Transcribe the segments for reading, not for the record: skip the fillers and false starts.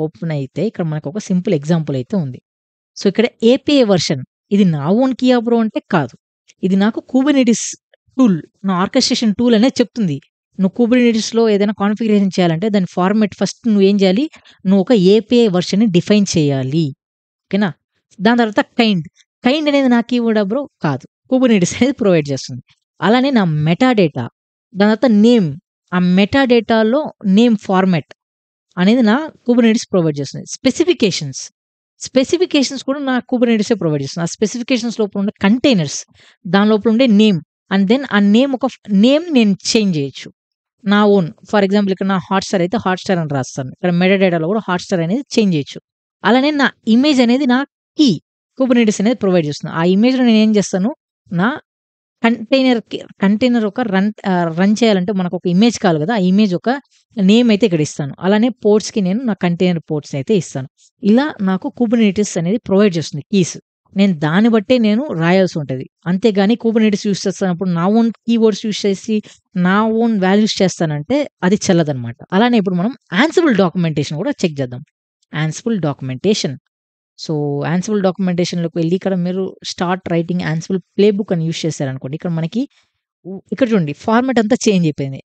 Open అయితే ఇక్కడ మనకొక సింపుల్ ఎగ్జాంపుల్ అయితే ఉంది. సో, ఇక్కడ ఏపీఐ వెర్షన్ ఇది నా ఓన్ కియా బ్రో అంటే కాదు. ఇది నాకు కుబర్నెటిస్ టూల్, నా ఆర్కెస్ట్రేషన్ టూల్ అనేది చెప్తుంది. నువ్వు కుబర్నెటిస్‌లో ఏదైనా కాన్ఫిగరేషన్ చేయాలంటే దాని ఫార్మాట్ ఫస్ట్ నువ్వేం చేయాలి? నువ్వు ఒక ఏపీఐ వెర్షన్‌ని డిఫైన్ చేయాలి. ఓకేనా? దాని తర్వాత కైండ్ అనేది నా కీవర్డా బ్రో? కాదు. కుబర్నెటిస్ అనేది ప్రొవైడ్ చేస్తుంది. అలానే నా మెటా డేటా, దాని తర్వాత నేమ్. ఆ మెటా డేటాలో నేమ్ ఫార్మాట్ అనేది నా కుబర్నెటిస్ ప్రొవైడ్ చేస్తుంది. స్పెసిఫికేషన్స్ కూడా నా కుబర్నెటిసే ప్రొవైడ్ చేస్తుంది. ఆ స్పెసిఫికేషన్స్ లోపల ఉండే కంటైనర్స్, దాని లోపల ఉండే నేమ్ అండ్ దెన్ ఆ నేమ్ నేమ్ నేను చేంజ్ చేయొచ్చు. నా ఓన్ ఫర్ ఎగ్జాంపుల్ ఇక్కడ నా హాట్‌స్టార్ అయితే హాట్‌స్టార్ అని రాస్తాను. ఇక్కడ మెటా డేటాలో కూడా హాట్‌స్టార్ అనేది చేంజ్ చేయొచ్చు. అలానే నా ఇమేజ్ అనేది నా కీ కుబర్నెటిస్ అనేది ప్రొవైడ్ చేస్తుంది. ఆ ఇమేజ్‌లో నేనేం చేస్తాను, నా కంటైనర్ ఒక రన్ చేయాలంటే మనకొక ఇమేజ్ కావాలి గదా! ఆ ఇమేజ్ ఒక నేమ్ అయితే ఇక్కడ ఇస్తాను. అలానే పోర్ట్స్‌కి నేను నా కంటైనర్ పోర్ట్స్ అయితే ఇస్తాను. ఇలా నాకు కుబర్నెటిస్ అనేది ప్రొవైడ్ చేస్తుంది కీస్. నేను దాన్ని బట్టే నేను రాయాల్సి ఉంటది. అంతేగాని కుబర్నెటిస్ యూజ్ చేస్తున్నప్పుడు నా ఓన్ కీవర్డ్స్ యూజ్ చేసి, నా ఓన్ వాల్యూస్ చేస్తానంటే అది చెల్లదనమాట. అలానే ఇప్పుడు మనం యాన్సిబుల్ డాక్యుమెంటేషన్ కూడా చెక్ చేద్దాం. Ansible documentation. సో, యాన్సిబుల్ డాక్యుమెంటేషన్‌లోకి వెళ్లి ఇక్కడ మీరు start writing Ansible play book అని యూజ్ చేశారనుకోండి. ఇక్కడ మనకి ఇక్కడ చూడండి ఫార్మాట్ అంతా చేంజ్ అయిపోయింది.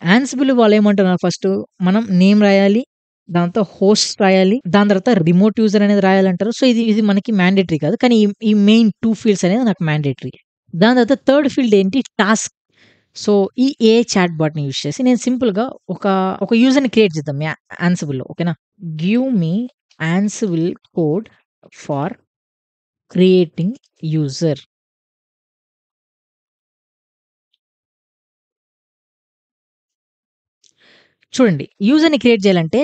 యాన్సిబుల్ వాళ్ళేమంటున్నారు ఫస్టు మనం నేమ్ రాయాలి. దాంతో హోస్ట్ రాయాలి. దాని తర్వాత రిమోట్ యూజర్ అనేది రాయాలంటారు. సో, ఇది మనకి మ్యాండేటరీ కాదు. కానీ ఈ మెయిన్ 2 ఫీల్డ్స్ అనేది నాకు మ్యాండేటరీ. దాని తర్వాత థర్డ్ ఫీల్డ్ ఏంటి టాస్క్. సో, ఈ ఏఐ చాట్ బాట్‌ని యూజ్ చేసి నేను సింపుల్‌గా ఒక, ఒక యూజర్‌ని క్రియేట్ చేద్దాం యాన్సిబుల్‌లో ఓకేనా? Give me Ansible code for creating user. చూడండి యూజర్‌ని క్రియేట్ చేయాలంటే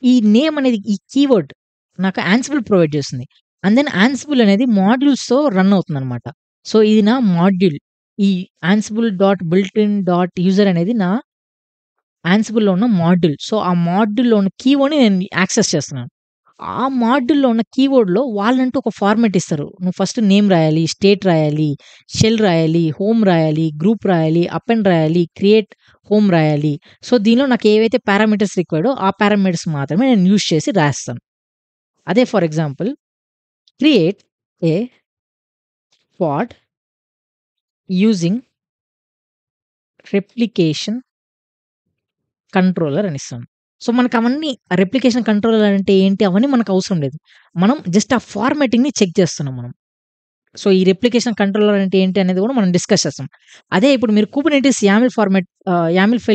ఈ నేమ్ అనేది ఈ కీవర్డ్ నాకు యాన్సిబుల్ ప్రొవైడ్ చేస్తుంది. అండ్ దెన్ యాన్సిబుల్ అనేది మాడ్యూల్స్‌తో రన్ అవుతుందనమాట. సో, ఇది నా మాడ్యూల్. ఈ Ansible dot built in dot user అనేది నా యాన్సిబుల్‌లో ఉన్న మాడ్యూల్. సో, ఆ మాడ్యూల్‌లో ఉన్న కీవర్డ్‌ని నేను యాక్సెస్ చేస్తున్నాను. ఆ మాడ్యూల్‌లో ఉన్న కీవర్డ్‌లో వాళ్ళంటూ ఒక ఫార్మాట్ ఇస్తారు. నువ్వు ఫస్ట్ నేమ్ రాయాలి, స్టేట్ రాయాలి, షెల్ రాయాలి, హోమ్ రాయాలి, గ్రూప్ రాయాలి, అపెండ్ రాయాలి, క్రియేట్ హోమ్ రాయాలి. సో, దీనిలో నాకు ఏవైతే పారామీటర్స్ రిక్వైర్డో ఆ పారామీటర్స్ మాత్రమే నేను యూజ్ చేసి రాస్తాను. అదే for example create a pod using replication controller అని ఇస్తాను. సో, మనకవన్నీ రెప్లికేషన్ కంట్రోలర్ అంటే ఏంటి? అవన్నీ మనకవసరం లేదు. మనం జస్ట్ ఆ ఫార్మాటింగ్‌ని చెక్ చేస్తున్నాం మనం. సో, ఈ రెప్లికేషన్ కంట్రోలర్ అంటే ఏంటి అనేది కూడా మనం డిస్కస్ చేస్తాం. అదే ఇప్పుడు మీరు కుబర్నెటిస్ యామిల్ ఫార్మాట్ యామిల్ ఫైల్